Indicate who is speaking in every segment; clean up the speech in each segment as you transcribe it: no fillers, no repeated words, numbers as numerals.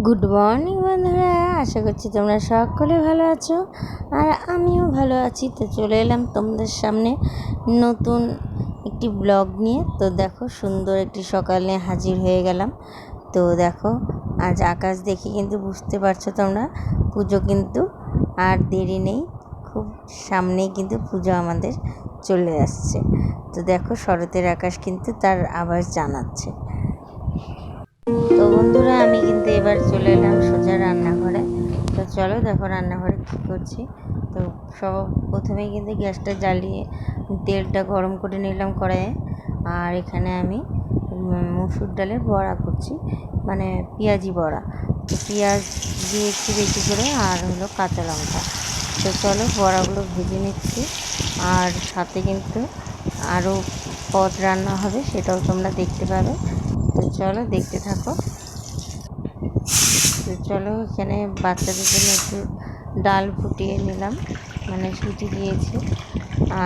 Speaker 1: Good morning বন্ধুরা, আশা করছি তোমরা সকলে ভালো আছো আর আমিও ভালো আছি। তো চলে এলাম তোমাদের সামনে নতুন একটি ব্লগ নিয়ে। তো দেখো, সুন্দর একটি সকালে হাজির হয়ে গেলাম। তো দেখো, আজ আকাশ দেখে কিন্তু বুঝতে পারছো তোমরা, পুজো কিন্তু আর দেরি নেই, খুব সামনেই কিন্তু পুজো আমাদের চলে আসছে। তো দেখো, শরতের আকাশ কিন্তু তার আভাস জানাচ্ছে। তো বন্ধুরা, আমি কিন্তু এবার চলে এলাম সোজা রান্নাঘরে। তো চলো দেখো রান্নাঘরে কী করছি। তো প্রথমেই কিন্তু গ্যাসটা জ্বালিয়ে তেলটা গরম করে নিলাম কড়াইয়ে। আর এখানে আমি মসুর ডালের বড়া করছি, মানে পেঁয়াজি বড়া। তো পেঁয়াজ দিয়েছি বেশি করে, আর হলো কাঁচা লঙ্কা। তো চলো বড়াগুলো ভেজে নিচ্ছি, আর সাথে কিন্তু আরও পদ রান্না হবে, সেটাও তোমরা দেখতে পাবে। তো চলো দেখতে থাকো। তো চলো, এখানে বাচ্চাদের জন্য একটু ডাল ফুটিয়ে নিলাম, মানে সিটি দিয়েছি।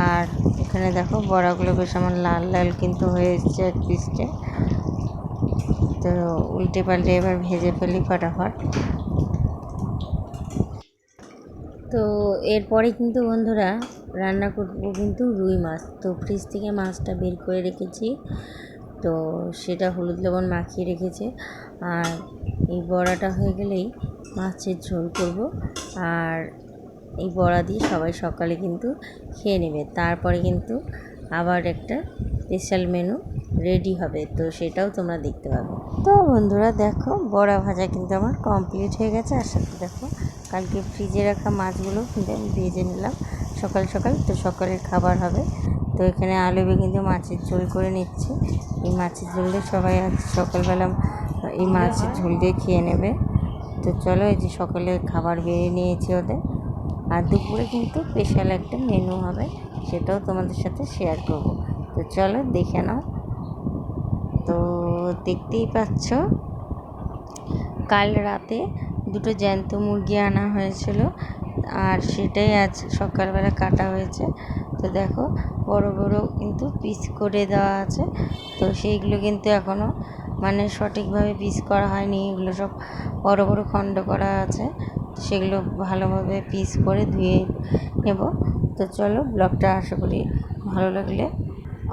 Speaker 1: আর এখানে দেখো বড়াগুলো বেশ আমার লাল লাল কিন্তু হয়ে এসছে এক পিসটে। তো উল্টে পাল্টে এবার ভেজে ফেলি ফটাফট। তো এরপরে কিন্তু বন্ধুরা রান্না করবো কিন্তু রুই মাছ। তো ফ্রিজ থেকে মাছটা বের করে রেখেছি, তো সেটা হলুদ লবণ মাখিয়ে রেখেছে। আর এই বড়াটা হয়ে গেলেই মাছের ঝোল করব, আর এই বড়া দিয়ে সবাই সকালে কিন্তু খেয়ে নেবে। তারপরে কিন্তু আবার একটা স্পেশাল মেনু রেডি হবে, তো সেটাও তোমরা দেখতে পাবে। তো বন্ধুরা দেখো, বড়া ভাজা কিন্তু আমার কমপ্লিট হয়ে গেছে। আর সাথে দেখো, কালকে ফ্রিজে রাখা মাছগুলো কিন্তু আমি ভেজে নিলাম সকাল সকাল, তো সকালের খাবার হবে। তো এখানে আলু কিন্তু মাছের ঝোল করে নিচ্ছি। এই মাছের ঝোল দিয়ে সবাই আজ সকালবেলা এই মাছের ঝোল দিয়ে খেয়ে নেবে। তো চলো, এই যে সকালে খাবার বেড়ে নিয়েছি ওদের। আর দুপুরে কিন্তু স্পেশাল একটা মেনু হবে, সেটাও তোমাদের সাথে শেয়ার করব। তো চলো দেখে নাও। তো দেখতেই পাচ্ছ, কাল রাতে দুটো জ্যান্ত মুরগি আনা হয়েছিল, আর সেটাই আজ সকালবেলা কাটা হয়েছে। তো দেখো, বড় বড় কিন্তু পিস করে দেওয়া আছে। তো সেইগুলো কিন্তু এখনও মানে সঠিকভাবে পিস করা হয়নি, এগুলো সব বড় বড় খণ্ড করা আছে। সেগুলো ভালোভাবে পিস করে ধুয়ে নেব। তো চলো, ব্লগটা আশা করি ভালো লাগলে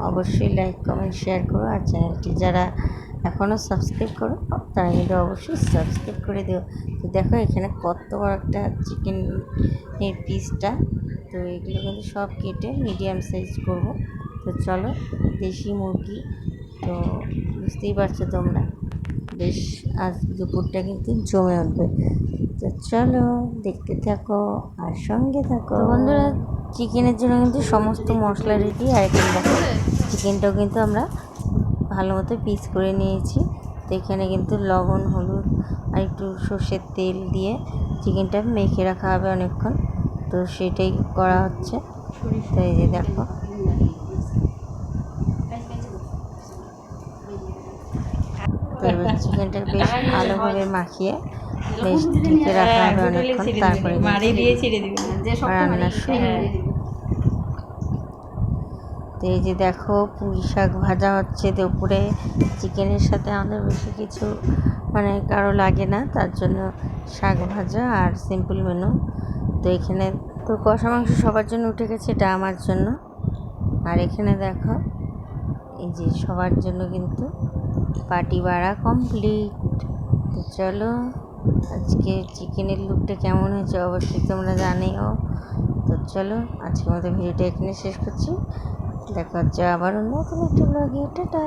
Speaker 1: অবশ্যই লাইক কমেন্ট শেয়ার করো। আর চ্যানেলটি যারা এখনও সাবস্ক্রাইব করো তারা কিন্তু অবশ্যই সাবস্ক্রাইব করে দিও। তো দেখো, এখানে কত বড় একটা চিকেনের পিসটা। তো এগুলো কিন্তু সব কেটে মিডিয়াম সাইজ করব। তো চলো, দেশি মুরগি, তো বুঝতেই পারছো তোমরা, বেশ আজ দুপুরটা কিন্তু জমে উঠবে। তো চলো দেখতে থাকো আর সঙ্গে থাকো। তো বন্ধুরা, চিকেনের জন্য কিন্তু সমস্ত মশলা রেডি। আর এখানে দেখো, চিকেনটাও কিন্তু আমরা ভালো মতো পিস করে নিয়েছি। তো এখানে কিন্তু লবণ, হলুদ আর একটু সর্ষের তেল দিয়ে চিকেনটা মেখে রাখা হবে অনেকক্ষণ। তো সেটাই করা হচ্ছে। তো এই যে দেখো, তো এবার চিকেনটা বেশ ভালোভাবে মাখিয়ে বেশ ঢেকে রাখা হবে অনেকক্ষণ, তারপরে রান্না শুরু। তো এই যে দেখো, পুঁই শাক ভাজা হচ্ছে দুপুরে। চিকেনের সাথে আমাদের বেশি কিছু মানে কারো লাগে না, তার জন্য শাক ভাজা আর সিম্পল মেনু। তো এখানে তো কষা মাংস সবার জন্য উঠে গেছে, এটা আমার জন্য। আর এখানে দেখো, এই যে সবার জন্য কিন্তু পাটি বাড়া কমপ্লিট। তো চলো, আজকে চিকেনের লুকটা কেমন হয়েছে অবশ্যই তোমরা জানিও। তো চলো, আজকের মতো ভিডিওটা এখানে শেষ করছি। দেখা হচ্ছে আবার অন্য কোনো একটা ব্লগে। টাটা।